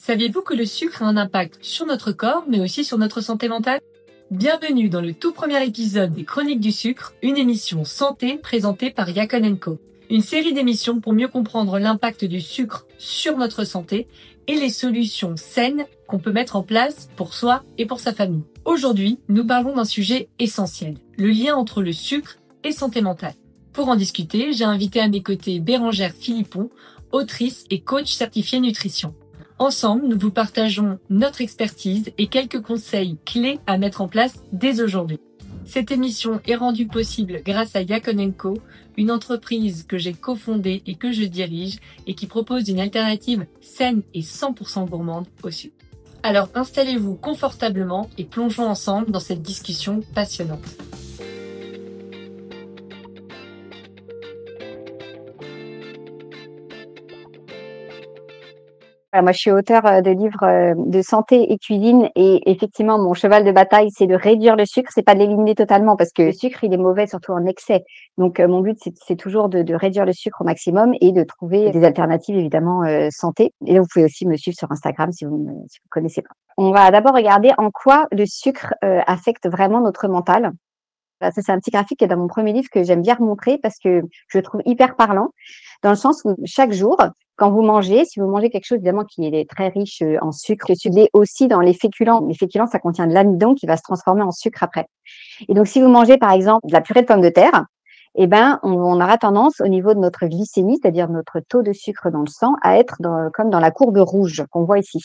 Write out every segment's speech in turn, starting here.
Saviez-vous que le sucre a un impact sur notre corps, mais aussi sur notre santé mentale? Bienvenue dans le tout premier épisode des Chroniques du sucre, une émission santé présentée par Yakon & Co. Une série d'émissions pour mieux comprendre l'impact du sucre sur notre santé et les solutions saines qu'on peut mettre en place pour soi et pour sa famille. Aujourd'hui, nous parlons d'un sujet essentiel, le lien entre le sucre et santé mentale. Pour en discuter, j'ai invité à mes côtés Bérangère Philippon, autrice et coach certifiée nutrition. Ensemble, nous vous partageons notre expertise et quelques conseils clés à mettre en place dès aujourd'hui. Cette émission est rendue possible grâce à Yakon & Co, une entreprise que j'ai cofondée et que je dirige et qui propose une alternative saine et 100% gourmande au sucre. Alors installez-vous confortablement et plongeons ensemble dans cette discussion passionnante. Moi, je suis auteure de livres de santé et cuisine et effectivement, mon cheval de bataille, c'est de réduire le sucre. C'est pas de l'éliminer totalement parce que le sucre, il est mauvais surtout en excès. Donc, mon but, c'est toujours de réduire le sucre au maximum et de trouver des alternatives, évidemment, santé. Et là, vous pouvez aussi me suivre sur Instagram si vous connaissez pas. On va d'abord regarder en quoi le sucre affecte vraiment notre mental. Ça, c'est un petit graphique qui est dans mon premier livre que j'aime bien remontrer parce que je le trouve hyper parlant, dans le sens où chaque jour, quand vous mangez, si vous mangez quelque chose évidemment qui est très riche en sucre, le sucre est aussi dans les féculents. Les féculents, ça contient de l'amidon qui va se transformer en sucre après. Et donc, si vous mangez par exemple de la purée de pommes de terre, eh ben, on aura tendance au niveau de notre glycémie, c'est-à-dire notre taux de sucre dans le sang, à être comme dans la courbe rouge qu'on voit ici.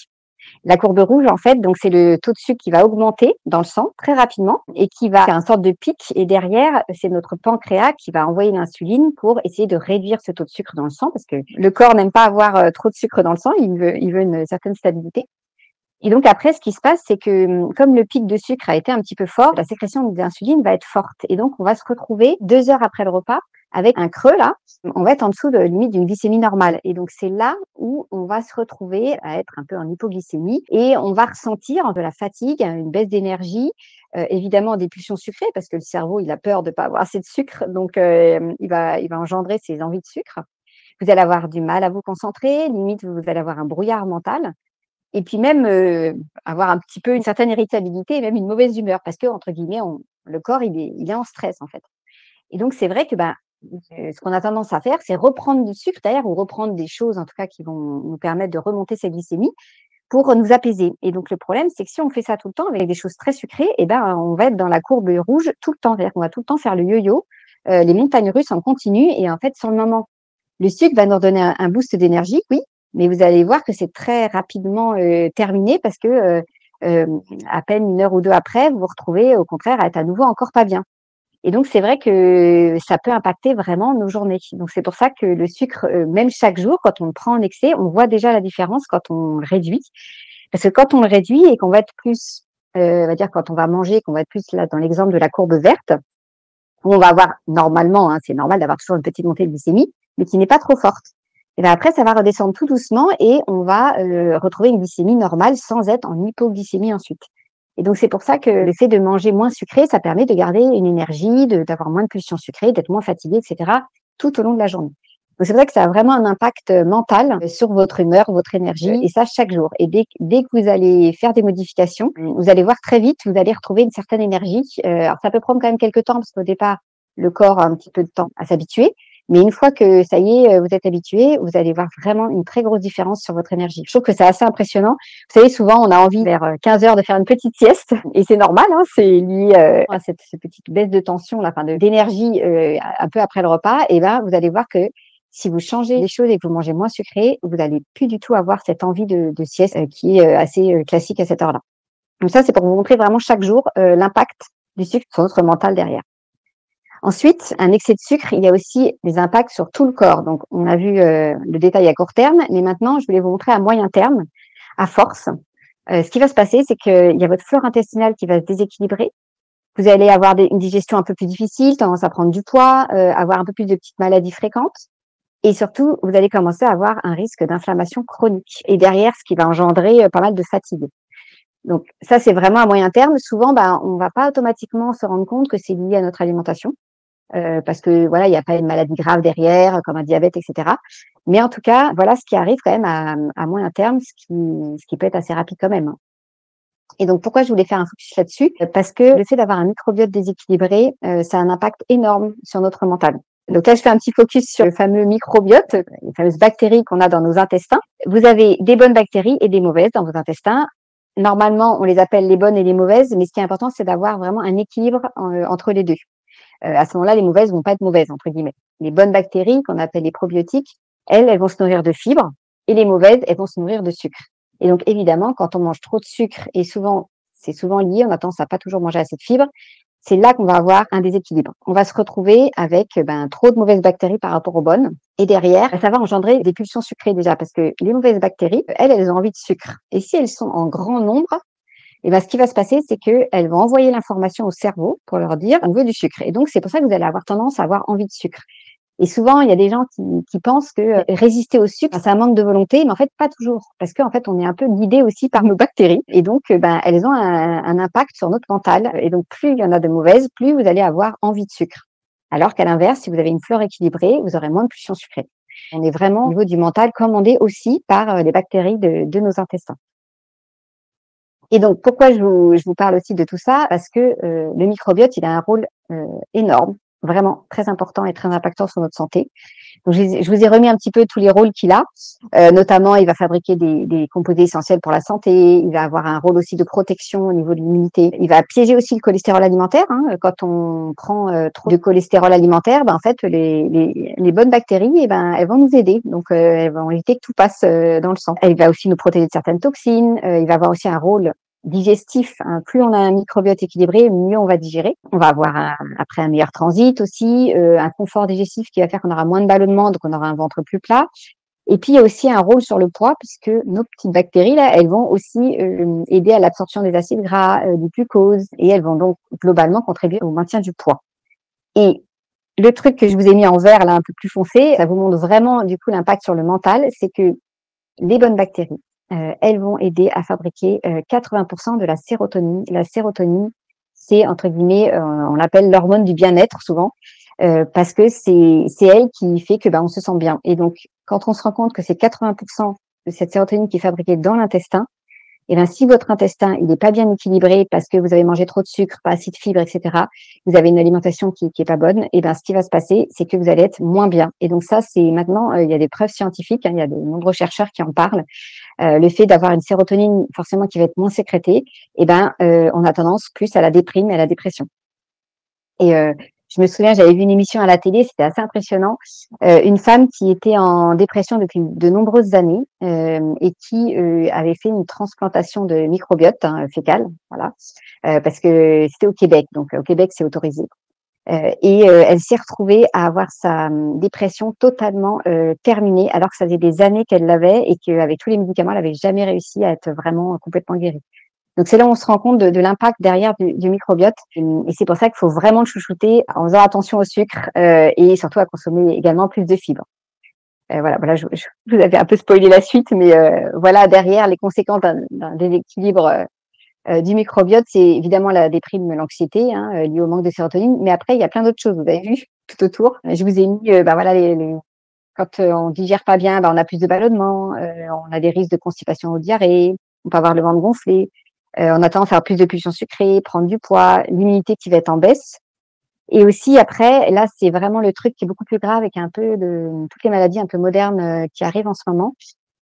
La courbe rouge, en fait, donc c'est le taux de sucre qui va augmenter dans le sang très rapidement et qui va faire une sorte de pic. Et derrière, c'est notre pancréas qui va envoyer l'insuline pour essayer de réduire ce taux de sucre dans le sang parce que le corps n'aime pas avoir trop de sucre dans le sang, il veut une certaine stabilité. Et donc après, ce qui se passe, c'est que comme le pic de sucre a été un petit peu fort, la sécrétion d'insuline va être forte. Et donc, on va se retrouver 2 heures après le repas avec un creux là. On va être en dessous de limite d'une glycémie normale. Et donc, c'est là où on va se retrouver à être un peu en hypoglycémie et on va ressentir de la fatigue, une baisse d'énergie, évidemment des pulsions sucrées parce que le cerveau, il a peur de pas avoir assez de sucre. Donc, il va engendrer ses envies de sucre. Vous allez avoir du mal à vous concentrer, limite, vous allez avoir un brouillard mental. Et puis même avoir un petit peu une certaine irritabilité et même une mauvaise humeur parce que entre guillemets, le corps il est en stress en fait. Et donc c'est vrai que ce qu'on a tendance à faire, c'est reprendre du sucre d'ailleurs ou reprendre des choses en tout cas qui vont nous permettre de remonter cette glycémie pour nous apaiser. Et donc le problème, c'est que si on fait ça tout le temps avec des choses très sucrées, on va être dans la courbe rouge tout le temps. C'est-à-dire qu'on va tout le temps faire le yo-yo, les montagnes russes en continu. Et en fait, sur le moment, le sucre va nous redonner un boost d'énergie, oui, mais vous allez voir que c'est très rapidement terminé parce que à peine 1 heure ou 2 après, vous vous retrouvez au contraire à être à nouveau encore pas bien. Et donc, c'est vrai que ça peut impacter vraiment nos journées. Donc, c'est pour ça que le sucre, même chaque jour, quand on le prend en excès, on voit déjà la différence quand on le réduit. Parce que quand on le réduit et qu'on va être plus, on va dire quand on va manger, qu'on va être plus là dans l'exemple de la courbe verte, où on va avoir normalement, c'est normal d'avoir toujours une petite montée de glycémie, mais qui n'est pas trop forte. Et bien après, ça va redescendre tout doucement et on va retrouver une glycémie normale sans être en hypoglycémie ensuite. Et donc, c'est pour ça que le fait de manger moins sucré, ça permet de garder une énergie, d'avoir moins de pulsions sucrées, d'être moins fatigué, etc., tout au long de la journée. Donc, c'est vrai que ça a vraiment un impact mental sur votre humeur, votre énergie, et ça chaque jour. Et dès que vous allez faire des modifications, vous allez voir très vite, vous allez retrouver une certaine énergie. Alors, ça peut prendre quand même quelques temps, parce qu'au départ, le corps a un petit peu de temps à s'habituer. Mais une fois que ça y est, vous êtes habitué, vous allez voir vraiment une très grosse différence sur votre énergie. Je trouve que c'est assez impressionnant. Vous savez, souvent, on a envie vers 15 heures de faire une petite sieste et c'est normal, c'est lié à cette petite baisse de tension, d'énergie un peu après le repas. Et vous allez voir que si vous changez les choses et que vous mangez moins sucré, vous n'allez plus du tout avoir cette envie de sieste qui est assez classique à cette heure-là. Donc ça, c'est pour vous montrer vraiment chaque jour l'impact du sucre sur notre mental derrière. Ensuite, un excès de sucre, il y a aussi des impacts sur tout le corps. Donc, on a vu le détail à court terme, mais maintenant, je voulais vous montrer à moyen terme, à force. Ce qui va se passer, c'est qu'il y a votre flore intestinale qui va se déséquilibrer. Vous allez avoir une digestion un peu plus difficile, tendance à prendre du poids, avoir un peu plus de petites maladies fréquentes. Et surtout, vous allez commencer à avoir un risque d'inflammation chronique. Et derrière, ce qui va engendrer pas mal de fatigue. Donc, ça, c'est vraiment à moyen terme. Souvent, on ne va pas automatiquement se rendre compte que c'est lié à notre alimentation. parce que voilà, il n'y a pas une maladie grave derrière, comme un diabète, etc. Mais en tout cas, voilà ce qui arrive quand même à moyen terme, ce qui peut être assez rapide quand même, hein. Et donc, pourquoi je voulais faire un focus là-dessus? Parce que le fait d'avoir un microbiote déséquilibré, ça a un impact énorme sur notre mental. Donc là, je fais un petit focus sur le fameux microbiote, les fameuses bactéries qu'on a dans nos intestins. Vous avez des bonnes bactéries et des mauvaises dans vos intestins. Normalement, on les appelle les bonnes et les mauvaises, mais ce qui est important, c'est d'avoir vraiment un équilibre entre les deux. À ce moment-là, les mauvaises vont pas être mauvaises, entre guillemets. Les bonnes bactéries, qu'on appelle les probiotiques, elles vont se nourrir de fibres, et les mauvaises, elles vont se nourrir de sucre. Et donc, évidemment, quand on mange trop de sucre, et souvent, c'est souvent lié, on a tendance à pas toujours manger assez de fibres, c'est là qu'on va avoir un déséquilibre. On va se retrouver avec trop de mauvaises bactéries par rapport aux bonnes. Et derrière, ça va engendrer des pulsions sucrées déjà, parce que les mauvaises bactéries, elles ont envie de sucre. Et si elles sont en grand nombre, et ben, ce qui va se passer, c'est qu'elles vont envoyer l'information au cerveau pour leur dire on veut du sucre. Et donc, c'est pour ça que vous allez avoir tendance à avoir envie de sucre. Et souvent, il y a des gens qui pensent que résister au sucre, c'est un manque de volonté, mais en fait, pas toujours. Parce qu'en fait, on est un peu guidé aussi par nos bactéries. Et donc, elles ont un impact sur notre mental. Et donc, plus il y en a de mauvaises, plus vous allez avoir envie de sucre. Alors qu'à l'inverse, si vous avez une flore équilibrée, vous aurez moins de pulsions sucrées. On est vraiment au niveau du mental commandé aussi par les bactéries de nos intestins. Et donc, pourquoi je vous parle aussi de tout ça? Parce que le microbiote, il a un rôle énorme, vraiment très important et très impactant sur notre santé. Donc, je vous ai remis un petit peu tous les rôles qu'il a. Notamment, il va fabriquer des composés essentiels pour la santé. Il va avoir un rôle aussi de protection au niveau de l'immunité. Il va piéger aussi le cholestérol alimentaire, hein. Quand on prend trop de cholestérol alimentaire, en fait, les bonnes bactéries, elles vont nous aider. Donc, elles vont éviter que tout passe dans le sang. Il va aussi nous protéger de certaines toxines. Il va avoir aussi un rôle digestif, hein. Plus on a un microbiote équilibré, mieux on va digérer. On va avoir après un meilleur transit aussi, un confort digestif qui va faire qu'on aura moins de ballonnement, donc on aura un ventre plus plat. Et puis il y a aussi un rôle sur le poids, puisque nos petites bactéries là, elles vont aussi aider à l'absorption des acides gras, du glucose, et elles vont donc globalement contribuer au maintien du poids. Et le truc que je vous ai mis en vert là, un peu plus foncé, ça vous montre vraiment du coup l'impact sur le mental, c'est que les bonnes bactéries, elles vont aider à fabriquer 80% de la sérotonine. La sérotonine, c'est entre guillemets, on l'appelle l'hormone du bien-être souvent, parce que c'est elle qui fait que on se sent bien. Et donc, quand on se rend compte que c'est 80% de cette sérotonine qui est fabriquée dans l'intestin, et bien, si votre intestin il n'est pas bien équilibré parce que vous avez mangé trop de sucre, pas assez de fibres, etc., vous avez une alimentation qui est pas bonne, et ben ce qui va se passer, c'est que vous allez être moins bien. Et donc ça, c'est maintenant, il y a des preuves scientifiques, hein, il y a de nombreux chercheurs qui en parlent. Le fait d'avoir une sérotonine forcément qui va être moins sécrétée, on a tendance plus à la déprime et à la dépression. Et je me souviens, j'avais vu une émission à la télé, c'était assez impressionnant. Une femme qui était en dépression depuis de nombreuses années et qui avait fait une transplantation de microbiote fécal, voilà, parce que c'était au Québec, donc au Québec c'est autorisé. Elle s'est retrouvée à avoir sa dépression totalement terminée, alors que ça faisait des années qu'elle l'avait et qu'avec tous les médicaments, elle n'avait jamais réussi à être vraiment complètement guérie. Donc, c'est là où on se rend compte de l'impact derrière du microbiote. Et c'est pour ça qu'il faut vraiment le chouchouter en faisant attention au sucre et surtout à consommer également plus de fibres. Voilà, je vous avais un peu spoilé la suite, mais voilà, derrière, les conséquences d'un déséquilibre du microbiote, c'est évidemment la déprime, l'anxiété liée au manque de sérotonine. Mais après, il y a plein d'autres choses, vous avez vu, tout autour. Je vous ai mis, voilà, quand on digère pas bien, on a plus de ballonnement, on a des risques de constipation ou de diarrhée, on peut avoir le ventre gonflé. On a tendance à faire plus de pulsions sucrées, prendre du poids, l'immunité qui va être en baisse. Et aussi après, là, c'est vraiment le truc qui est beaucoup plus grave et qui est un peu de toutes les maladies un peu modernes qui arrivent en ce moment.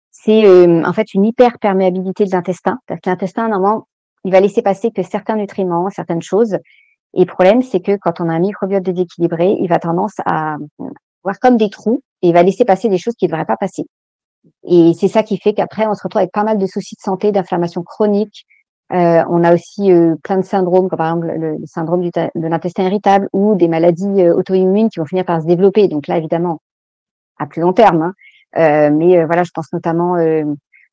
C'est en fait une hyperperméabilité de l'intestin. C'est-à-dire que l'intestin, normalement, il va laisser passer que certains nutriments, certaines choses. Et le problème, c'est que quand on a un microbiote déséquilibré, il va tendance à voir comme des trous et il va laisser passer des choses qui ne devraient pas passer. Et c'est ça qui fait qu'après, on se retrouve avec pas mal de soucis de santé, d'inflammation chronique. On a aussi plein de syndromes, comme par exemple le syndrome de l'intestin irritable ou des maladies auto-immunes qui vont finir par se développer. Donc là, évidemment, à plus long terme, hein. Mais voilà, je pense notamment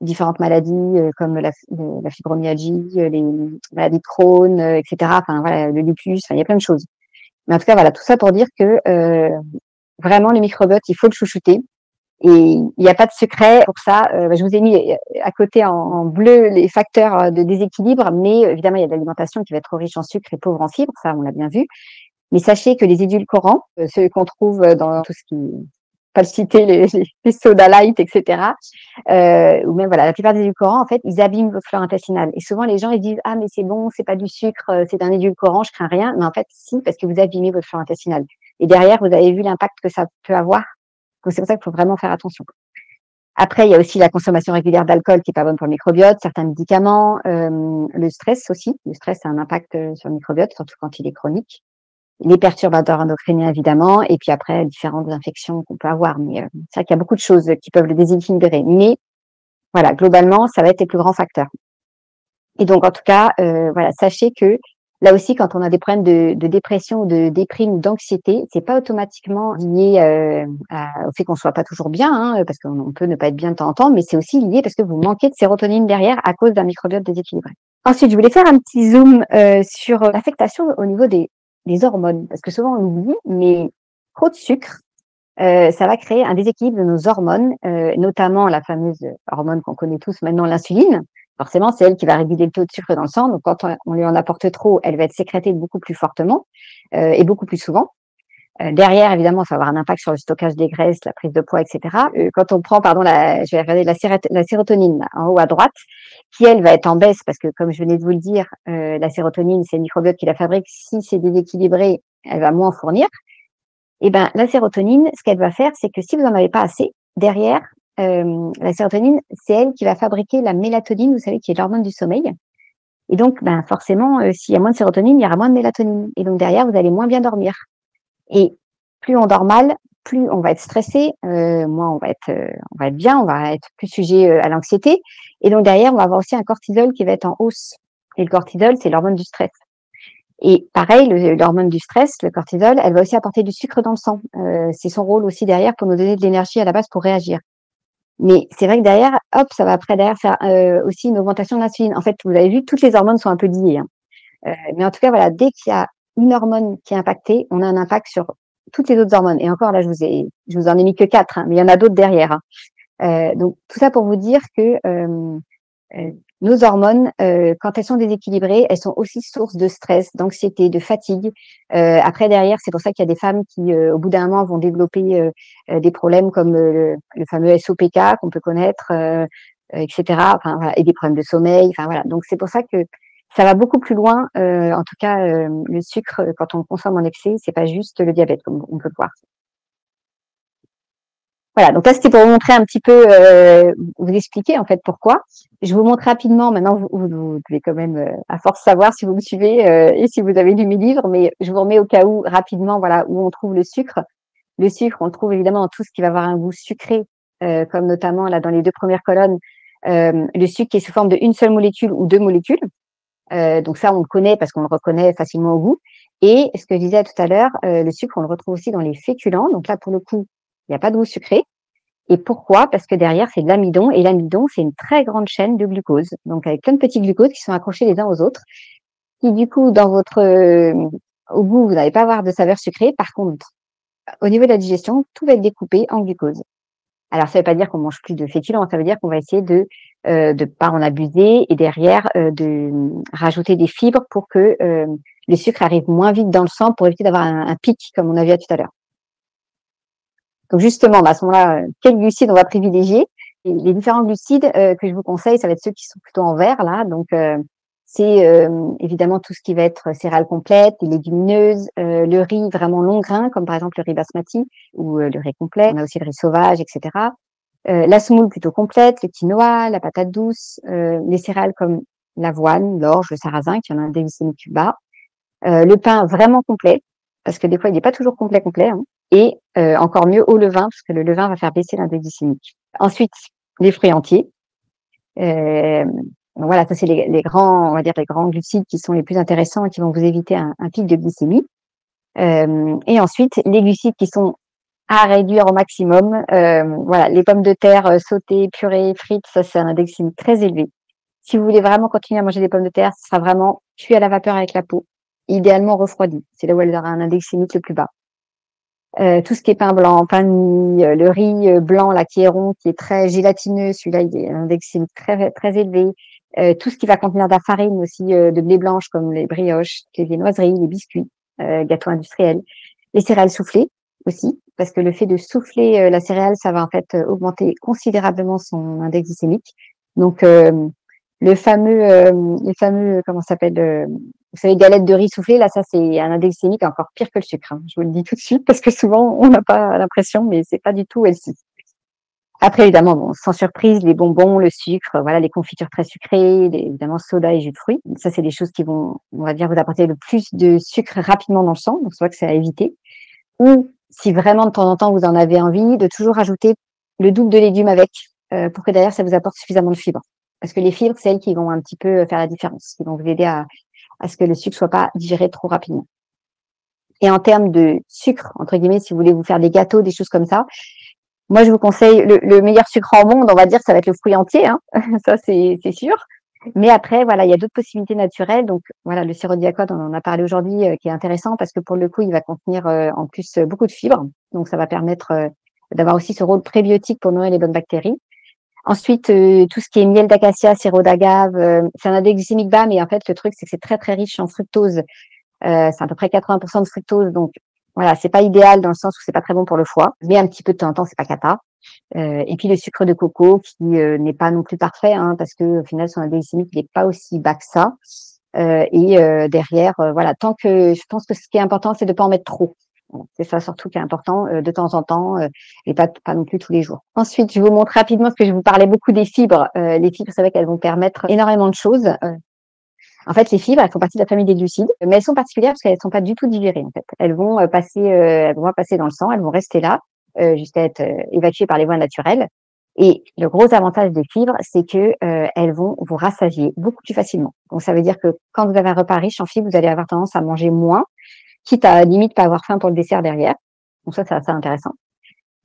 différentes maladies comme la fibromyalgie, les maladies de Crohn, etc. Enfin voilà, le lupus, enfin, il y a plein de choses. Mais en tout cas, voilà, tout ça pour dire que vraiment le microbiote, il faut le chouchouter. Et il n'y a pas de secret pour ça. Je vous ai mis à côté en bleu les facteurs de déséquilibre, mais évidemment, il y a de l'alimentation qui va être trop riche en sucre et pauvre en fibres, ça on l'a bien vu. Mais sachez que les édulcorants, ceux qu'on trouve dans tout ce qui, pas le citer, les soda light, etc. Ou même voilà, la plupart des édulcorants, en fait, ils abîment votre flore intestinale. Et souvent, les gens ils disent ah mais c'est bon, c'est pas du sucre, c'est un édulcorant, je crains rien. Mais en fait, si, parce que vous abîmez votre flore intestinale. Et derrière, vous avez vu l'impact que ça peut avoir. Donc c'est pour ça qu'il faut vraiment faire attention. Après, il y a aussi la consommation régulière d'alcool qui est pas bonne pour le microbiote, certains médicaments, le stress aussi. Le stress a un impact sur le microbiote, surtout quand il est chronique. Les perturbateurs endocriniens, évidemment, et puis après, différentes infections qu'on peut avoir. Mais c'est vrai qu'il y a beaucoup de choses qui peuvent le déséquilibrer. Mais voilà, globalement, ça va être les plus grands facteurs. Et donc, en tout cas, voilà, sachez que là aussi, quand on a des problèmes de dépression, de déprime ou d'anxiété, c'est pas automatiquement lié au fait qu'on soit pas toujours bien, hein, parce qu'on peut ne pas être bien de temps en temps, mais c'est aussi lié parce que vous manquez de sérotonine derrière à cause d'un microbiote déséquilibré. Ensuite, je voulais faire un petit zoom sur l'affectation au niveau des hormones, parce que souvent on oublie, mais trop de sucre, ça va créer un déséquilibre de nos hormones, notamment la fameuse hormone qu'on connaît tous maintenant, l'insuline. Forcément, c'est elle qui va réguler le taux de sucre dans le sang. Donc, quand on lui en apporte trop, elle va être sécrétée beaucoup plus fortement et beaucoup plus souvent. Derrière, évidemment, ça va avoir un impact sur le stockage des graisses, la prise de poids, etc. Quand on prend, pardon, je vais regarder la sérotonine là, en haut à droite, qui elle va être en baisse parce que, comme je venais de vous le dire, la sérotonine, c'est le microbiote qui la fabrique. Si c'est déséquilibré, elle va moins fournir. Et ben, la sérotonine, ce qu'elle va faire, c'est que si vous n'en avez pas assez, derrière, la sérotonine, c'est elle qui va fabriquer la mélatonine, vous savez, qui est l'hormone du sommeil. Et donc, ben, forcément, s'il y a moins de sérotonine, il y aura moins de mélatonine. Et donc, derrière, vous allez moins bien dormir. Et plus on dort mal, plus on va être stressé, moins on va être bien, on va être plus sujet à l'anxiété. Et donc, derrière, on va avoir aussi un cortisol qui va être en hausse. Et le cortisol, c'est l'hormone du stress. Et pareil, l'hormone du stress, le cortisol, elle va aussi apporter du sucre dans le sang. C'est son rôle aussi derrière pour nous donner de l'énergie à la base pour réagir. Mais c'est vrai que derrière, hop, ça va après derrière faire aussi une augmentation de l'insuline. En fait, vous avez vu, toutes les hormones sont un peu liées. Hein. Mais en tout cas, voilà, dès qu'il y a une hormone qui est impactée, on a un impact sur toutes les autres hormones. Et encore là, je vous en ai mis que 4, hein, mais il y en a d'autres derrière. Hein. Donc tout ça pour vous dire que nos hormones, quand elles sont déséquilibrées, elles sont aussi source de stress, d'anxiété, de fatigue. Après, derrière, c'est pour ça qu'il y a des femmes qui, au bout d'un moment, vont développer des problèmes comme le fameux SOPK qu'on peut connaître, etc. Enfin, voilà, et des problèmes de sommeil. Enfin, voilà. Donc, c'est pour ça que ça va beaucoup plus loin. En tout cas, le sucre, quand on le consomme en excès, c'est pas juste le diabète, comme on peut le voir. Voilà, donc là, c'était pour vous montrer un petit peu, vous expliquer en fait pourquoi. Je vous montre rapidement, maintenant vous devez quand même à force savoir si vous me suivez et si vous avez lu mes livres, mais je vous remets au cas où rapidement, voilà, où on trouve le sucre. Le sucre, on le trouve évidemment dans tout ce qui va avoir un goût sucré, comme notamment là dans les 2 premières colonnes, le sucre qui est sous forme de une seule molécule ou 2 molécules. Donc ça, on le connaît parce qu'on le reconnaît facilement au goût. Et ce que je disais tout à l'heure, le sucre, on le retrouve aussi dans les féculents. Donc là, pour le coup, il n'y a pas de goût sucré. Et pourquoi? Parce que derrière, c'est de l'amidon. Et l'amidon, c'est une très grande chaîne de glucose. Donc, avec plein de petits glucoses qui sont accrochés les uns aux autres. Qui, du coup, dans votre, au goût, vous n'allez pas avoir de saveur sucrée. Par contre, au niveau de la digestion, tout va être découpé en glucose. Alors, ça ne veut pas dire qu'on mange plus de féculents. Ça veut dire qu'on va essayer de pas en abuser et derrière, de rajouter des fibres pour que le sucre arrive moins vite dans le sang pour éviter d'avoir un pic, comme on a vu tout à l'heure. Donc justement, à ce moment-là, quels glucides on va privilégier? Et les différents glucides que je vous conseille, ça va être ceux qui sont plutôt en vert là. Donc c'est évidemment tout ce qui va être céréales complètes, les légumineuses, le riz vraiment long grain, comme par exemple le riz basmati ou le riz complet. On a aussi le riz sauvage, etc. La semoule plutôt complète, le quinoa, la patate douce, les céréales comme l'avoine, l'orge, le sarrasin, qui en a un indice glycémique bas. Le pain vraiment complet, parce que des fois il n'est pas toujours complet. Hein. Et encore mieux au levain, parce que le levain va faire baisser l'indice glycémique. Ensuite, les fruits entiers. Donc voilà, ça c'est les grands, on va dire les grands glucides qui sont les plus intéressants et qui vont vous éviter un pic de glycémie. Et ensuite, les glucides qui sont à réduire au maximum. Voilà, les pommes de terre sautées, purées, frites, ça c'est un index glycémique très élevé. Si vous voulez vraiment continuer à manger des pommes de terre, ce sera vraiment cuit à la vapeur avec la peau, idéalement refroidi. C'est là où elle aura un index glycémique le plus bas. Tout ce qui est pain blanc, pain de mie, le riz blanc là qui est rond, qui est très gélatineux, celui-là il est un index glycémique très très élevé. Tout ce qui va contenir de la farine aussi, de blé blanche comme les brioches, les viennoiseries, les biscuits. gâteaux industriels, les céréales soufflées aussi, parce que le fait de souffler la céréale, ça va en fait augmenter considérablement son index glycémique. Donc les fameux comment ça s'appelle vous savez, galettes de riz soufflées, là, ça c'est un index glycémique encore pire que le sucre, hein. Je vous le dis tout de suite parce que souvent on n'a pas l'impression, mais c'est pas du tout healthy. Après, évidemment, bon, sans surprise, les bonbons, le sucre, voilà, les confitures très sucrées, évidemment, soda et jus de fruits. Ça, c'est des choses qui vont, on va dire, vous apporter le plus de sucre rapidement dans le sang. Donc, c'est vrai que c'est à éviter. Ou, si vraiment de temps en temps vous en avez envie, de toujours ajouter le double de légumes avec, pour que derrière, ça vous apporte suffisamment de fibres. Parce que les fibres, c'est elles qui vont un petit peu faire la différence, qui vont vous aider à ce que le sucre soit pas digéré trop rapidement. Et en termes de sucre, entre guillemets, si vous voulez vous faire des gâteaux, des choses comme ça, moi, je vous conseille le meilleur sucre au monde, on va dire, ça va être le fruit entier, hein. Ça, c'est sûr. Mais après, voilà, il y a d'autres possibilités naturelles. Donc, voilà, le sirop de Diacote, on en a parlé aujourd'hui, qui est intéressant parce que pour le coup, il va contenir en plus beaucoup de fibres. Donc, ça va permettre d'avoir aussi ce rôle prébiotique pour nourrir les bonnes bactéries. Ensuite, tout ce qui est miel d'acacia, sirop d'agave, c'est un index glycémique bas, mais en fait, le truc, c'est que c'est très, très riche en fructose. C'est à peu près 80% de fructose. Donc, voilà, c'est pas idéal dans le sens où c'est pas très bon pour le foie. Mais un petit peu de temps en temps, c'est pas cata. Et puis le sucre de coco qui n'est pas non plus parfait, hein, parce que au final son index glycémique il n'est pas aussi bas que ça. Derrière, voilà, tant que je pense que ce qui est important, c'est de pas en mettre trop. Voilà, c'est ça surtout qui est important, de temps en temps, et pas non plus tous les jours. Ensuite, je vous montre rapidement parce que je vous parlais beaucoup des fibres. Les fibres, c'est vrai qu'elles vont permettre énormément de choses. En fait, les fibres, elles font partie de la famille des glucides, mais elles sont particulières parce qu'elles ne sont pas du tout digérées. En fait, elles vont passer dans le sang, elles vont rester là jusqu'à être évacuées par les voies naturelles. Et le gros avantage des fibres, c'est que elles vont vous rassasier beaucoup plus facilement. Donc, ça veut dire que quand vous avez un repas riche en fibres, vous allez avoir tendance à manger moins, quitte à limite pas avoir faim pour le dessert derrière. Donc ça, c'est assez intéressant.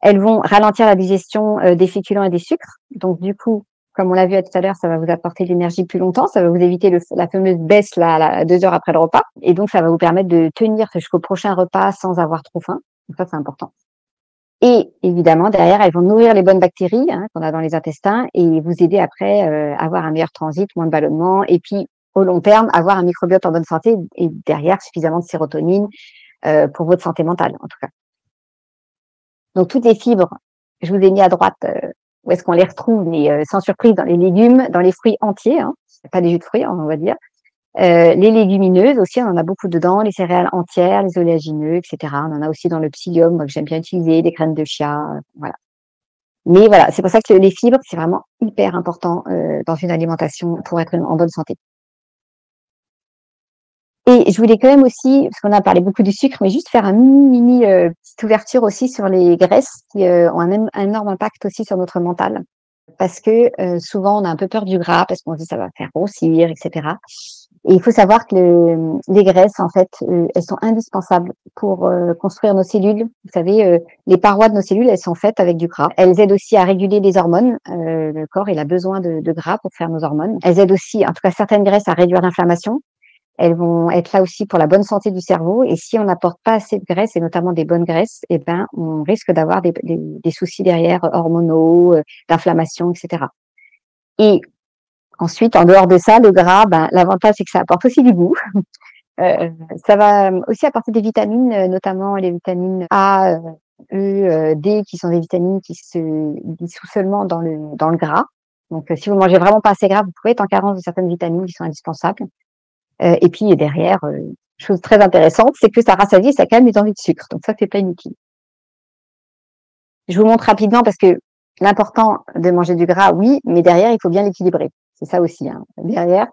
Elles vont ralentir la digestion des féculents et des sucres. Donc, du coup, comme on l'a vu tout à l'heure, ça va vous apporter de l'énergie plus longtemps. Ça va vous éviter la fameuse baisse là, 2 heures après le repas. Et donc, ça va vous permettre de tenir jusqu'au prochain repas sans avoir trop faim. Donc, ça, c'est important. Et évidemment, derrière, elles vont nourrir les bonnes bactéries qu'on a dans les intestins et vous aider après à avoir un meilleur transit, moins de ballonnement. Et puis, au long terme, avoir un microbiote en bonne santé et derrière, suffisamment de sérotonine pour votre santé mentale, en tout cas. Donc, toutes les fibres, je vous ai mis à droite où est-ce qu'on les retrouve, mais sans surprise, dans les légumes, dans les fruits entiers, hein, pas des jus de fruits, on va dire. Les légumineuses aussi, on en a beaucoup dedans, les céréales entières, les oléagineux, etc. On en a aussi dans le psyllium, moi, que j'aime bien utiliser, des graines de chia, voilà. Mais voilà, c'est pour ça que les fibres, c'est vraiment hyper important dans une alimentation pour être en bonne santé. Et je voulais quand même aussi, parce qu'on a parlé beaucoup du sucre, mais juste faire un mini petite ouverture aussi sur les graisses qui ont un énorme impact aussi sur notre mental. Parce que souvent, on a un peu peur du gras, parce qu'on se dit ça va faire grossir, etc. Et il faut savoir que les graisses, en fait, elles sont indispensables pour construire nos cellules. Vous savez, les parois de nos cellules, elles sont faites avec du gras. Elles aident aussi à réguler les hormones. Le corps, il a besoin de gras pour faire nos hormones. Elles aident aussi, en tout cas certaines graisses, à réduire l'inflammation. Elles vont être là aussi pour la bonne santé du cerveau. Et si on n'apporte pas assez de graisses, et notamment des bonnes graisses, eh ben, on risque d'avoir des soucis derrière, hormonaux, d'inflammation, etc. Et ensuite, en dehors de ça, le gras, ben, l'avantage, c'est que ça apporte aussi du goût. Ça va aussi apporter des vitamines, notamment les vitamines A, E, D, qui sont des vitamines qui se dissouent seulement dans le gras. Donc, si vous mangez vraiment pas assez gras, vous pouvez être en carence de certaines vitamines qui sont indispensables. Et puis derrière, chose très intéressante, c'est que ça rassasie et ça calme les envies de sucre. Donc ça, c'est pas inutile. Je vous montre rapidement parce que l'important de manger du gras, oui, mais derrière, il faut bien l'équilibrer. C'est ça aussi. Derrière,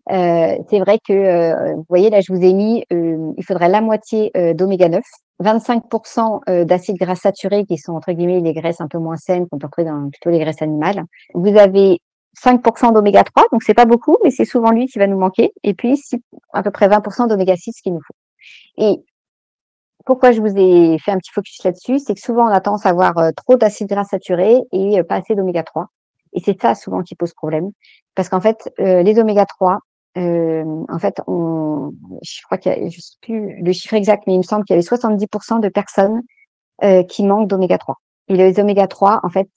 c'est vrai que, vous voyez, là, je vous ai mis, il faudrait la moitié d'oméga 9, 25% d'acides gras saturés qui sont, entre guillemets, les graisses un peu moins saines qu'on peut retrouver dans plutôt les graisses animales. Vous avez 5% d'oméga 3, donc c'est pas beaucoup, mais c'est souvent lui qui va nous manquer. Et puis, à peu près 20% d'oméga 6 qu'il nous faut. Et pourquoi je vous ai fait un petit focus là-dessus, c'est que souvent on a tendance à avoir trop d'acides gras saturés et pas assez d'oméga 3. Et c'est ça souvent qui pose problème. Parce qu'en fait, les oméga 3, en fait, je crois qu'il y a, je sais plus le chiffre exact, mais il me semble qu'il y avait 70% de personnes qui manquent d'oméga 3. Et les oméga 3, en fait,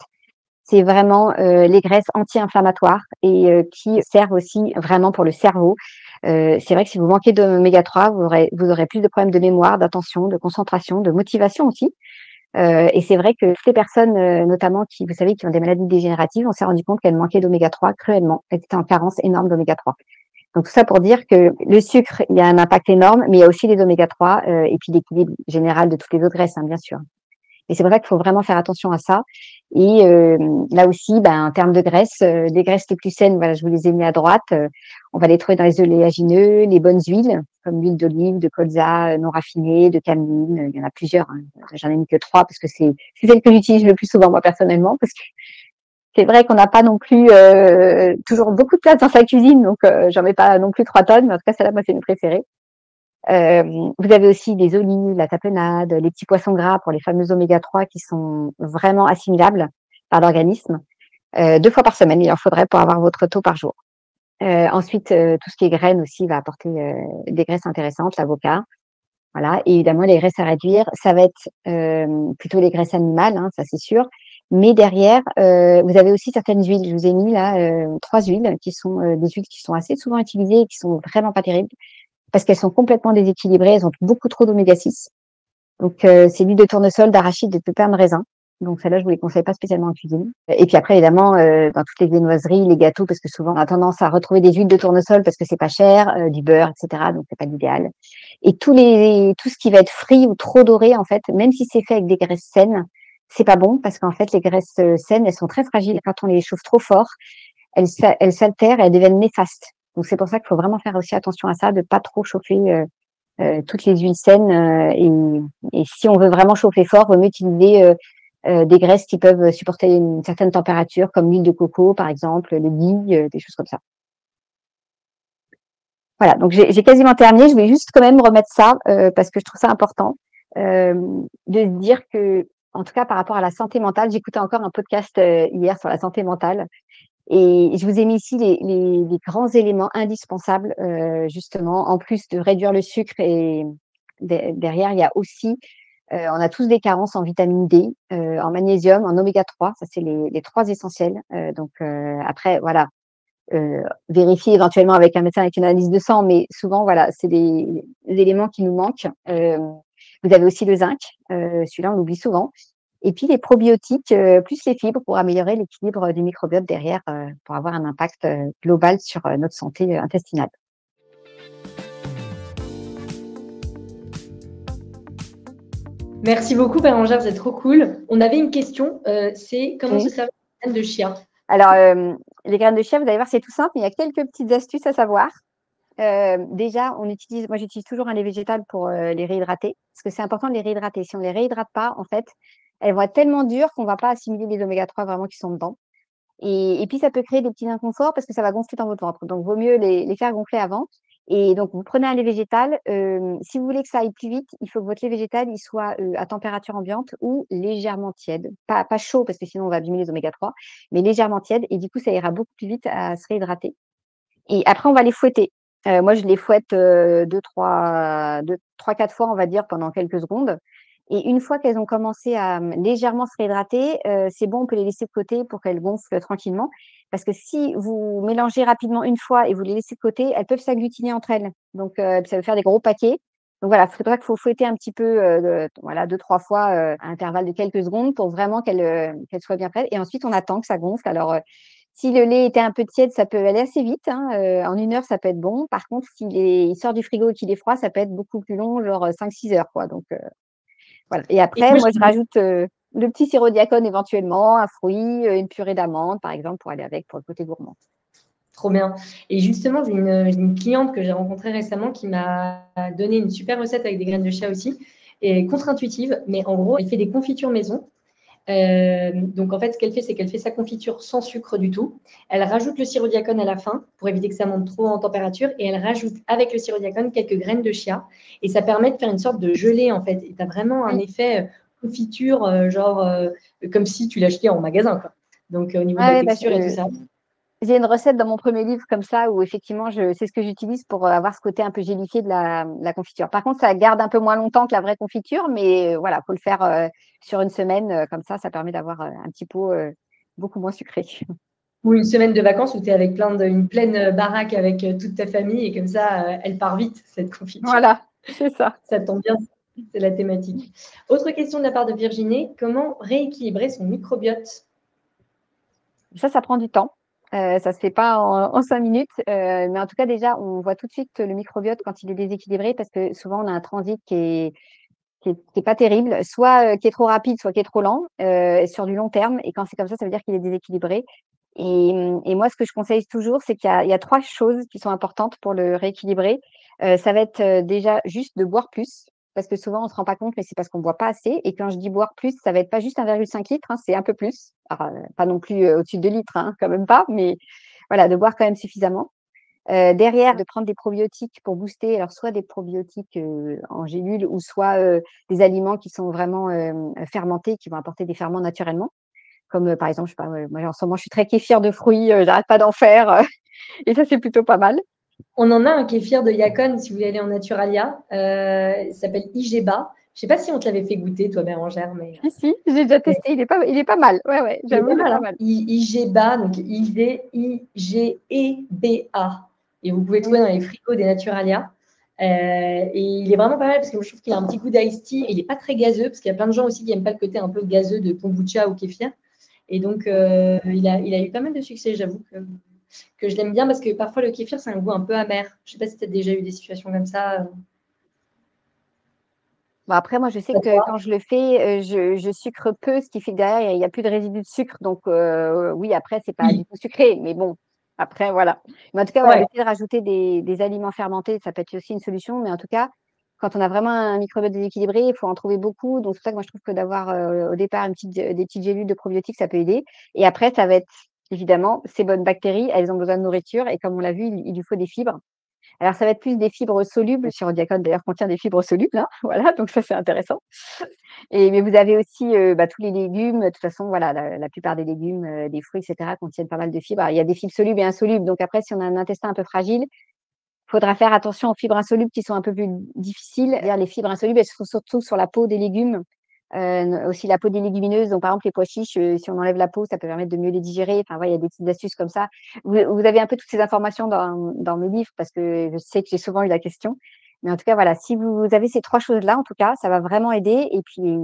c'est vraiment les graisses anti-inflammatoires et qui servent aussi vraiment pour le cerveau. C'est vrai que si vous manquez d'oméga 3, vous aurez plus de problèmes de mémoire, d'attention, de concentration, de motivation aussi. Et c'est vrai que toutes les personnes, notamment qui, vous savez, qui ont des maladies dégénératives, on s'est rendu compte qu'elles manquaient d'oméga 3 cruellement. Elles étaient en carence énorme d'oméga 3. Donc tout ça pour dire que le sucre, il y a un impact énorme, mais il y a aussi les oméga 3 et puis l'équilibre général de toutes les autres graisses, hein, bien sûr. Et c'est pour ça qu'il faut vraiment faire attention à ça. Et là aussi, en termes de graisse, des graisses les plus saines, voilà, je vous les ai mis à droite. On va les trouver dans les oléagineux, les bonnes huiles, comme l'huile d'olive, de colza non raffinée, de cameline. Il y en a plusieurs. Hein. J'en ai mis que 3 parce que c'est celle que j'utilise le plus souvent, moi, personnellement, parce que c'est vrai qu'on n'a pas non plus toujours beaucoup de place dans sa cuisine, donc j'en mets pas non plus 3 tonnes, mais en tout cas, celle-là, moi, c'est mes préférées. Vous avez aussi les olives, la tapenade, les petits poissons gras pour les fameux oméga 3 qui sont vraiment assimilables par l'organisme. 2 fois par semaine, il en faudrait pour avoir votre taux par jour. Ensuite, tout ce qui est graines aussi va apporter des graisses intéressantes, l'avocat. Voilà, et évidemment, les graisses à réduire, ça va être plutôt les graisses animales, hein, ça c'est sûr. Mais derrière, vous avez aussi certaines huiles. Je vous ai mis là 3 huiles qui sont des huiles qui sont assez souvent utilisées et qui sont vraiment pas terribles parce qu'elles sont complètement déséquilibrées, elles ont beaucoup trop d'oméga 6. Donc, c'est l'huile de tournesol, d'arachide et de pépins de raisin. Donc, celle-là, je vous les conseille pas spécialement en cuisine. Et puis après, évidemment, dans toutes les viennoiseries, les gâteaux, parce que souvent, on a tendance à retrouver des huiles de tournesol parce que c'est pas cher, du beurre, etc. Donc, c'est pas l'idéal. Et tout ce qui va être frit ou trop doré, en fait, même si c'est fait avec des graisses saines, c'est pas bon parce qu'en fait, les graisses saines, elles sont très fragiles. Quand on les chauffe trop fort, elles s'altèrent et elles deviennent néfastes. Donc, c'est pour ça qu'il faut vraiment faire aussi attention à ça, de pas trop chauffer toutes les huiles saines. Et si on veut vraiment chauffer fort, il vaut mieux utiliser des graisses qui peuvent supporter une certaine température, comme l'huile de coco, par exemple, le ghee, des choses comme ça. Voilà, donc j'ai quasiment terminé. Je vais juste quand même remettre ça parce que je trouve ça important de se dire que, en tout cas par rapport à la santé mentale, j'écoutais encore un podcast hier sur la santé mentale et je vous ai mis ici les grands éléments indispensables justement, en plus de réduire le sucre et derrière, il y a aussi, on a tous des carences en vitamine D, en magnésium, en oméga 3, ça c'est les 3 essentiels. Donc après, voilà, vérifier éventuellement avec un médecin avec une analyse de sang, mais souvent, voilà, c'est des éléments qui nous manquent. Vous avez aussi le zinc, celui-là, on l'oublie souvent. Et puis les probiotiques, plus les fibres pour améliorer l'équilibre du microbiote derrière, pour avoir un impact global sur notre santé intestinale. Merci beaucoup, Bérangère, c'est trop cool. On avait une question, c'est comment Oui. se servir de graines de chia? Alors, les graines de chia, vous allez voir, c'est tout simple, mais il y a quelques petites astuces à savoir. Déjà, moi j'utilise toujours un lait végétal pour les réhydrater, parce que c'est important de les réhydrater. Si on ne les réhydrate pas, en fait, elles vont être tellement dures qu'on ne va pas assimiler les oméga 3 vraiment qui sont dedans. Et puis, ça peut créer des petits inconforts parce que ça va gonfler dans votre ventre. Donc, il vaut mieux les faire gonfler avant. Et donc, vous prenez un lait végétal. Si vous voulez que ça aille plus vite, il faut que votre lait végétal il soit à température ambiante ou légèrement tiède. Pas chaud parce que sinon, on va abîmer les oméga 3, mais légèrement tiède. Et du coup, ça ira beaucoup plus vite à se réhydrater. Et après, on va les fouetter. Moi, je les fouette 3-4 fois, on va dire, pendant quelques secondes. Et une fois qu'elles ont commencé à légèrement se réhydrater, c'est bon, on peut les laisser de côté pour qu'elles gonflent tranquillement. Parce que si vous mélangez rapidement une fois et vous les laissez de côté, elles peuvent s'agglutiner entre elles. Donc, ça veut faire des gros paquets. Donc voilà, c'est pour ça qu'il faut fouetter un petit peu, voilà, 2-3 fois à intervalle de quelques secondes pour vraiment qu'elles soient bien prêtes. Et ensuite, on attend que ça gonfle. Alors, si le lait était un peu tiède, ça peut aller assez vite, hein, en 1 heure, ça peut être bon. Par contre, il sort du frigo et qu'il est froid, ça peut être beaucoup plus long, genre 5-6 heures, quoi. Donc, voilà. Et après, moi, je rajoute le petit sirop Diacone éventuellement, un fruit, une purée d'amande, par exemple, pour aller avec, pour le côté gourmand. Trop bien. Et justement, j'ai une cliente que j'ai rencontrée récemment qui m'a donné une super recette avec des graines de chia aussi, et contre-intuitive, mais en gros, elle fait des confitures maison. Donc, en fait, ce qu'elle fait, c'est qu'elle fait sa confiture sans sucre du tout. Elle rajoute le sirop Diacone à la fin pour éviter que ça monte trop en température et elle rajoute avec le sirop Diacone quelques graines de chia et ça permet de faire une sorte de gelée, en fait. Et tu as vraiment un effet confiture, comme si tu l'achetais en magasin, quoi. Donc, au niveau de la texture et tout ça. J'ai une recette dans mon premier livre comme ça où effectivement, c'est ce que j'utilise pour avoir ce côté un peu gélifié de la confiture. Par contre, ça garde un peu moins longtemps que la vraie confiture, mais voilà, faut le faire sur une semaine. Comme ça permet d'avoir un petit pot beaucoup moins sucré. Ou une semaine de vacances où tu es avec une pleine baraque avec toute ta famille et comme ça, elle part vite, cette confiture. Voilà, c'est ça. Ça tombe bien, c'est la thématique. Autre question de la part de Virginie, comment rééquilibrer son microbiote? Ça prend du temps. Ça se fait pas en 5 minutes. Mais en tout cas, déjà, on voit tout de suite le microbiote quand il est déséquilibré parce que souvent, on a un transit qui est pas terrible, soit qui est trop rapide, soit qui est trop lent sur du long terme. Et quand c'est comme ça veut dire qu'il est déséquilibré. Et moi, ce que je conseille toujours, c'est qu'il y a 3 choses qui sont importantes pour le rééquilibrer. Ça va être déjà juste de boire plus, parce que souvent on se rend pas compte, mais c'est parce qu'on boit pas assez. Et quand je dis boire plus, ça va être pas juste 1,5 litre, hein, c'est un peu plus. Alors, pas non plus au-dessus de 2 litres, hein, quand même pas, mais voilà, de boire quand même suffisamment. Derrière, de prendre des probiotiques pour booster, alors soit des probiotiques en gélule ou soit des aliments qui sont vraiment fermentés, qui vont apporter des ferments naturellement. Comme par exemple, je sais pas, moi en ce moment, je suis très kéfir de fruits, j'arrête pas d'en faire. Et ça, c'est plutôt pas mal. On en a un kéfir de Yacon, si vous voulez aller en Naturalia. Il s'appelle Igeba. Je ne sais pas si on te l'avait fait goûter, toi, Bérangère. Mais... Si, j'ai déjà testé. Il est pas mal. Ouais, j'avoue, il est pas mal. Igeba, donc I-G-E-B-A. Et vous pouvez trouver dans les frigos des Naturalia. Et il est vraiment pas mal parce que je trouve qu'il a un petit goût d'ice tea. Il n'est pas très gazeux parce qu'il y a plein de gens aussi qui n'aiment pas le côté un peu gazeux de kombucha ou kéfir. Et donc, il a eu pas mal de succès, j'avoue que je l'aime bien parce que parfois le kéfir, c'est un goût un peu amer. Je ne sais pas si tu as déjà eu des situations comme ça. Bon, après, moi, je sais que quand je le fais, je sucre peu, ce qui fait que derrière, il n'y a plus de résidus de sucre. Donc, oui, après, c'est pas du tout sucré. Mais bon, après, voilà. Mais en tout cas, voilà, essayer de rajouter des aliments fermentés, ça peut être aussi une solution. Mais en tout cas, quand on a vraiment un microbiote déséquilibré, il faut en trouver beaucoup. Donc, c'est pour ça que moi, je trouve que d'avoir au départ des petites gélules de probiotiques, ça peut aider. Et après, ça va être évidemment ces bonnes bactéries. Elles ont besoin de nourriture. Et comme on l'a vu, il lui faut des fibres. Alors, ça va être plus des fibres solubles. Sur Diacone, d'ailleurs, contient des fibres solubles. Hein, voilà, donc ça, c'est intéressant. Mais vous avez aussi tous les légumes. De toute façon, voilà, la plupart des légumes, des fruits, etc., contiennent pas mal de fibres. Alors, il y a des fibres solubles et insolubles. Donc, après, si on a un intestin un peu fragile, il faudra faire attention aux fibres insolubles qui sont un peu plus difficiles. C'est-à-dire, les fibres insolubles, elles se trouvent surtout sur la peau des légumes. Aussi la peau des légumineuses. Donc, par exemple, les pois chiches, si on enlève la peau, ça peut permettre de mieux les digérer. Enfin, voilà, il y a des petites astuces comme ça. Vous avez un peu toutes ces informations dans mes livres parce que je sais que j'ai souvent eu la question. Mais en tout cas, voilà, si vous avez ces 3 choses-là, en tout cas, ça va vraiment aider. Et puis,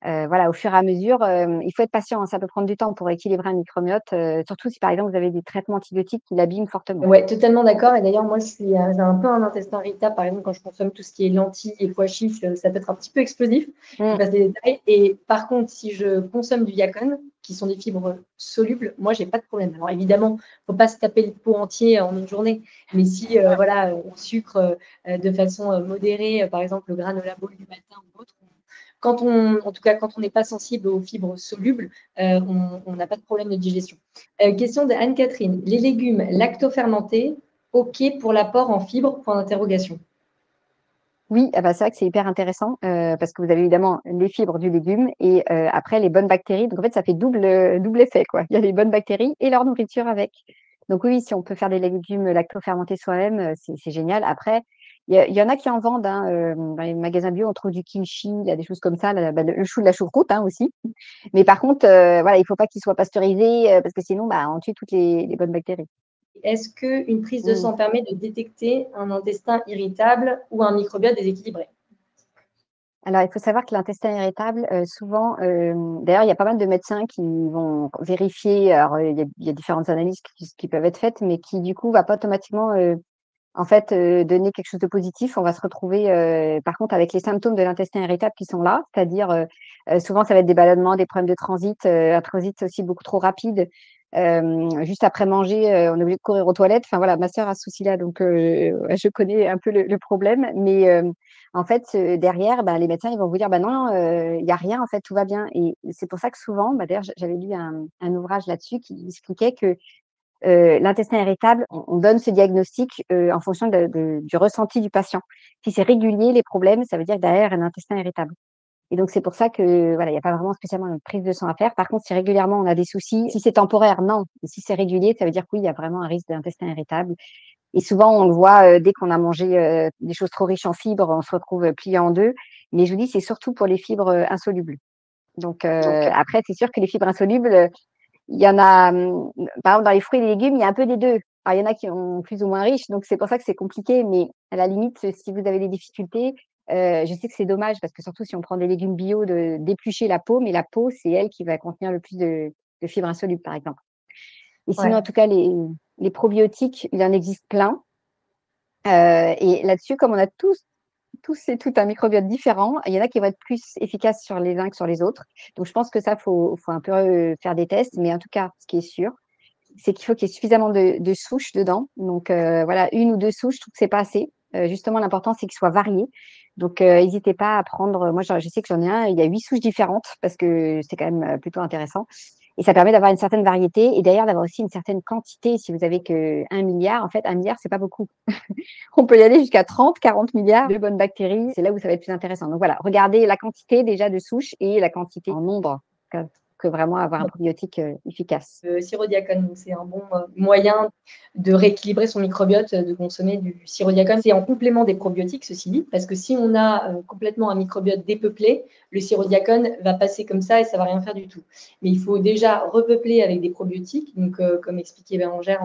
voilà, au fur et à mesure, il faut être patient, hein, ça peut prendre du temps pour équilibrer un microbiote, surtout si, par exemple, vous avez des traitements antibiotiques qui l'abîment fortement. Oui, totalement d'accord. Et d'ailleurs, moi, j'ai un peu un intestin irritable. Par exemple, quand je consomme tout ce qui est lentilles et pois chiches, ça peut être un petit peu explosif. Je passe des détails. Et par contre, si je consomme du Yacon, qui sont des fibres solubles, moi, j'ai pas de problème. Alors, évidemment, il ne faut pas se taper le pot entier en une journée. Mais si, voilà, on sucre de façon modérée, par exemple, le granola bowl du matin ou autre, en tout cas, quand on n'est pas sensible aux fibres solubles, on n'a pas de problème de digestion. Question de Anne-Catherine. Les légumes lactofermentés, OK pour l'apport en fibres? Point d'interrogation. Oui, ah bah, c'est vrai que c'est hyper intéressant parce que vous avez évidemment les fibres du légume et après les bonnes bactéries. Donc, en fait, ça fait double effet, quoi. Il y a les bonnes bactéries et leur nourriture avec. Donc, oui, si on peut faire des légumes lactofermentés soi-même, c'est génial. Après, il y en a qui en vendent. Hein, dans les magasins bio, on trouve du kimchi, il y a des choses comme ça, le chou de la choucroute hein, aussi. Mais par contre, voilà, il ne faut pas qu'il soit pasteurisé parce que sinon, bah, on tue toutes les bonnes bactéries. Est-ce qu'une prise de sang permet de détecter un intestin irritable ou un microbiote déséquilibré? Alors, il faut savoir que l'intestin irritable, souvent, d'ailleurs, il y a pas mal de médecins qui vont vérifier. Alors, il y a différentes analyses qui peuvent être faites, mais qui, du coup, va pas automatiquement, en fait, donner quelque chose de positif. On va se retrouver, par contre, avec les symptômes de l'intestin irritable qui sont là, c'est-à-dire, souvent, ça va être des ballonnements, des problèmes de transit, un transit aussi beaucoup trop rapide. Juste après manger, on est obligé de courir aux toilettes. Enfin, voilà, ma sœur a ce souci-là, donc je connais un peu le problème. Mais en fait, derrière, bah, les médecins, ils vont vous dire: «Bah, non, il y a rien, en fait, tout va bien» et c'est pour ça que souvent, bah, d'ailleurs, j'avais lu un ouvrage là-dessus qui expliquait que l'intestin irritable, on donne ce diagnostic en fonction du ressenti du patient. Si c'est régulier, les problèmes, ça veut dire que derrière, il y a un intestin irritable. Et donc, c'est pour ça que voilà, il n'y a pas vraiment spécialement une prise de sang à faire. Par contre, si régulièrement on a des soucis, si c'est temporaire, non. Et si c'est régulier, ça veut dire que oui, il y a vraiment un risque d'intestin irritable. Et souvent, on le voit dès qu'on a mangé des choses trop riches en fibres, on se retrouve plié en deux. Mais je vous dis, c'est surtout pour les fibres insolubles. Donc, après, c'est sûr que les fibres insolubles, Il y en a, par exemple, dans les fruits et les légumes, il y a un peu des deux. Alors, il y en a qui sont plus ou moins riches, donc c'est pour ça que c'est compliqué. Mais à la limite, si vous avez des difficultés, je sais que c'est dommage parce que surtout si on prend des légumes bio, d'éplucher la peau, mais la peau, c'est elle qui va contenir le plus de fibres insolubles, par exemple. Et sinon, en Ouais. tout cas, les probiotiques, il en existe plein. Et là-dessus, comme on a tous et toutes un microbiote différent, il y en a qui vont être plus efficaces sur les uns que sur les autres. Donc, je pense que ça, faut un peu faire des tests. Mais en tout cas, ce qui est sûr, c'est qu'il faut qu'il y ait suffisamment de souches dedans. Donc, voilà, 1 ou 2 souches, je trouve que c'est pas assez. Justement, l'important, c'est qu'ils soient variés. Donc, n'hésitez pas à prendre. Moi, je sais que j'en ai un. Il y a 8 souches différentes parce que c'est quand même plutôt intéressant. Et ça permet d'avoir une certaine variété et d'ailleurs d'avoir aussi une certaine quantité. Si vous avez que 1 milliard, en fait, 1 milliard, c'est pas beaucoup. On peut y aller jusqu'à 30, 40 milliards de bonnes bactéries. C'est là où ça va être plus intéressant. Donc voilà, regardez la quantité déjà de souches et la quantité en nombre que vraiment avoir un probiotique efficace. Le sirop Diacone, donc c'est un bon moyen de rééquilibrer son microbiote, de consommer du sirop Diacone. C'est en complément des probiotiques, ceci dit, parce que si on a complètement un microbiote dépeuplé, le sirop Diacone va passer comme ça et ça va rien faire du tout. Mais il faut déjà repeupler avec des probiotiques, donc comme expliquait Bérangère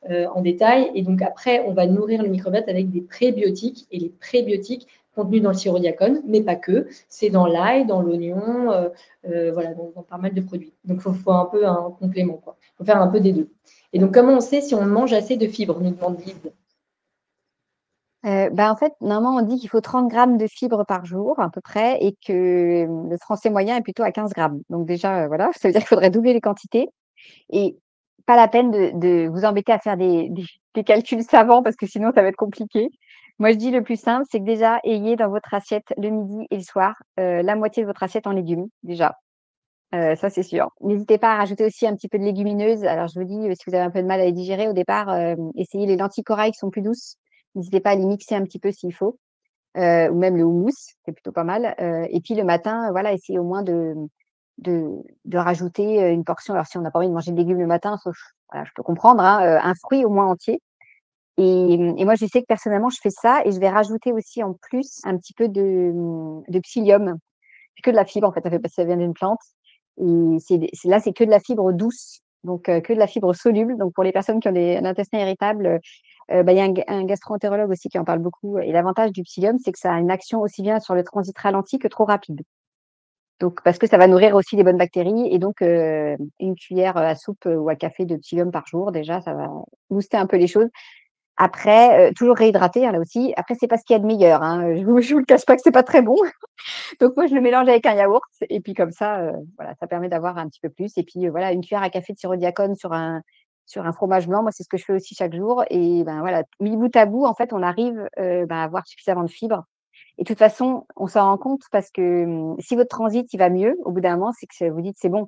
en détail. Et donc après, on va nourrir le microbiote avec des prébiotiques. Et les prébiotiques contenus dans le sirop Diacone, mais pas que. C'est dans l'ail, dans l'oignon, voilà, dans pas mal de produits. Donc, il faut un peu un complément, quoi. Il faut faire un peu des deux. Et donc, comment on sait si on mange assez de fibres, nous demande Lise. En fait, normalement, on dit qu'il faut 30 grammes de fibres par jour, à peu près, et que le français moyen est plutôt à 15 grammes. Donc déjà, voilà, ça veut dire qu'il faudrait doubler les quantités. Et pas la peine de vous embêter à faire des calculs savants parce que sinon, ça va être compliqué. Moi, je dis le plus simple, c'est que déjà, ayez dans votre assiette le midi et le soir la moitié de votre assiette en légumes, déjà. Ça, c'est sûr. N'hésitez pas à rajouter aussi un petit peu de légumineuses. Alors, je vous dis, si vous avez un peu de mal à les digérer au départ, essayez les lentilles corail qui sont plus douces. N'hésitez pas à les mixer un petit peu s'il faut, ou même le houmous, c'est plutôt pas mal. Et puis le matin, voilà, essayez au moins de rajouter une portion. Alors, si on n'a pas envie de manger de légumes le matin, sauf, voilà, je peux comprendre, hein, un fruit au moins entier. Et moi, je sais que personnellement, je fais ça et je vais rajouter aussi en plus un petit peu de psyllium. C'est que de la fibre, en fait, ça vient d'une plante. Et là, c'est que de la fibre douce, donc que de la fibre soluble. Donc, pour les personnes qui ont un intestin irritable, il y a un gastro-entérologue aussi qui en parle beaucoup. Et l'avantage du psyllium, c'est que ça a une action aussi bien sur le transit ralenti que trop rapide. Donc, parce que ça va nourrir aussi les bonnes bactéries. Et donc, une cuillère à soupe ou à café de psyllium par jour, déjà, ça va booster un peu les choses. Après, toujours réhydrater, hein, là aussi. Après, c'est pas ce qu'il y a de meilleur, hein. Je vous le cache pas que c'est pas très bon. Donc moi, je le mélange avec un yaourt et puis comme ça, voilà, ça permet d'avoir un petit peu plus. Et puis, voilà, une cuillère à café de sirop Diacone sur un fromage blanc. Moi, c'est ce que je fais aussi chaque jour. Et ben voilà, mis bout à bout, en fait, on arrive à avoir suffisamment de fibres. Et de toute façon, on s'en rend compte parce que si votre transit il va mieux, au bout d'un moment, c'est que vous dites c'est bon.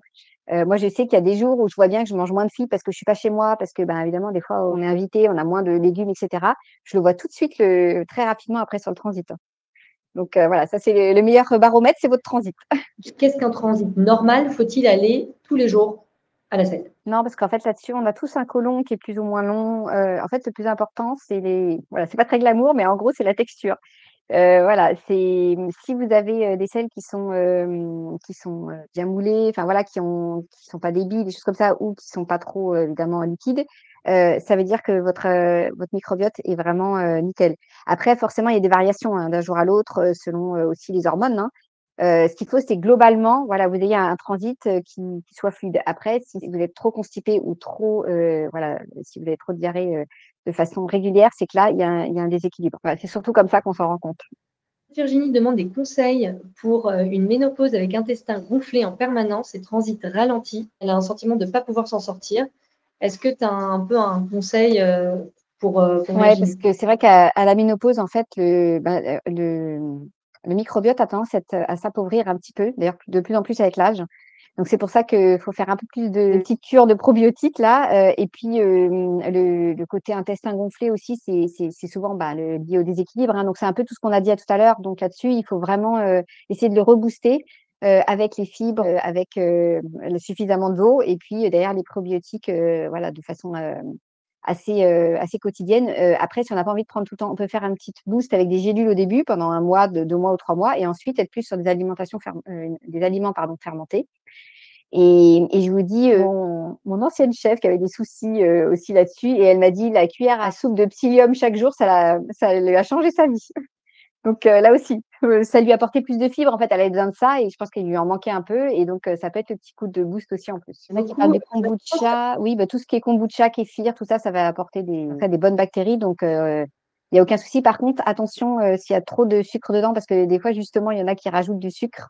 Moi, je sais qu'il y a des jours où je vois bien que je mange moins de fibres parce que je suis pas chez moi, parce que ben évidemment, des fois, on est invité, on a moins de légumes, etc. Je le vois tout de suite très rapidement après sur le transit. Donc voilà, ça c'est le meilleur baromètre, c'est votre transit. Qu'est-ce qu'un transit normal? Faut-il aller tous les jours à la selle? Non, parce qu'en fait là-dessus, on a tous un côlon qui est plus ou moins long. En fait, le plus important, voilà, c'est pas très glamour, mais en gros, c'est la texture. Voilà, si vous avez des selles qui sont bien moulées, enfin voilà, qui sont pas débiles, des choses comme ça, ou qui sont pas trop évidemment liquides, ça veut dire que votre microbiote est vraiment nickel. Après, forcément, il y a des variations d'un jour à l'autre selon aussi les hormones, hein. Ce qu'il faut, c'est globalement, voilà, vous ayez un transit qui soit fluide. Après, si vous êtes trop constipé ou trop, voilà, si vous avez trop de diarrhée de façon régulière, c'est que là, il y a un déséquilibre. Voilà, c'est surtout comme ça qu'on s'en rend compte. Virginie demande des conseils pour une ménopause avec intestin gonflé en permanence et transit ralenti. Elle a un sentiment de ne pas pouvoir s'en sortir. Est-ce que tu as un peu un conseil pour Ouais, parce Virginie? que c'est vrai qu'à la ménopause, en fait, le microbiote a tendance à s'appauvrir un petit peu, d'ailleurs de plus en plus avec l'âge. Donc c'est pour ça qu'il faut faire un peu plus de petites cures de probiotiques là. Et puis le côté intestin gonflé aussi, c'est souvent lié au déséquilibre, hein. Donc c'est un peu tout ce qu'on a dit tout à l'heure. Donc là-dessus, il faut vraiment essayer de le rebooster avec les fibres, avec suffisamment d'eau, et puis derrière les probiotiques, voilà, de façon assez quotidienne. Après, si on n'a pas envie de prendre tout le temps, on peut faire un petit boost avec des gélules au début pendant 1 mois, 2 mois ou 3 mois, et ensuite être plus sur des aliments fermentés. Et je vous dis, mon ancienne chef qui avait des soucis aussi là-dessus, et elle m'a dit la cuillère à soupe de psyllium chaque jour, ça lui a changé sa vie. Donc là aussi, ça lui apportait plus de fibres. En fait, elle avait besoin de ça et je pense qu'il lui en manquait un peu. Et donc, ça peut être le petit coup de boost aussi en plus. Il y en a qui parlent du kombucha. Oui, tout ce qui est kombucha, kéfir, tout ça, ça va apporter des bonnes bactéries. Donc, il n'y a aucun souci. Par contre, attention s'il y a trop de sucre dedans, parce que des fois, justement, il y en a qui rajoutent du sucre.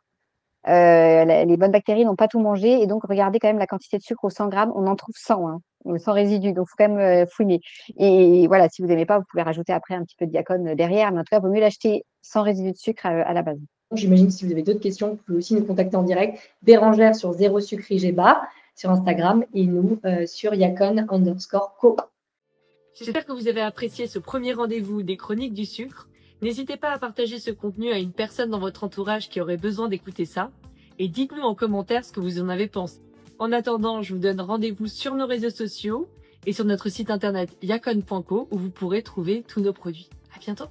Les bonnes bactéries n'ont pas tout mangé. Et donc, regardez quand même la quantité de sucre au 100 grammes. On en trouve 100, hein, sans résidus. Donc, il faut quand même fouiner. Et voilà, si vous n'aimez pas, vous pouvez rajouter après un petit peu de Diacone derrière. Mais en tout cas, il vaut mieux l'acheter sans résidus de sucre à la base. J'imagine que si vous avez d'autres questions, vous pouvez aussi nous contacter en direct. Bérangère sur 0 sucre IGBA sur Instagram et nous sur Yacon_co. J'espère que vous avez apprécié ce premier rendez-vous des Chroniques du sucre. N'hésitez pas à partager ce contenu à une personne dans votre entourage qui aurait besoin d'écouter ça. Et dites-nous en commentaire ce que vous en avez pensé. En attendant, je vous donne rendez-vous sur nos réseaux sociaux et sur notre site internet yacon.co où vous pourrez trouver tous nos produits. À bientôt!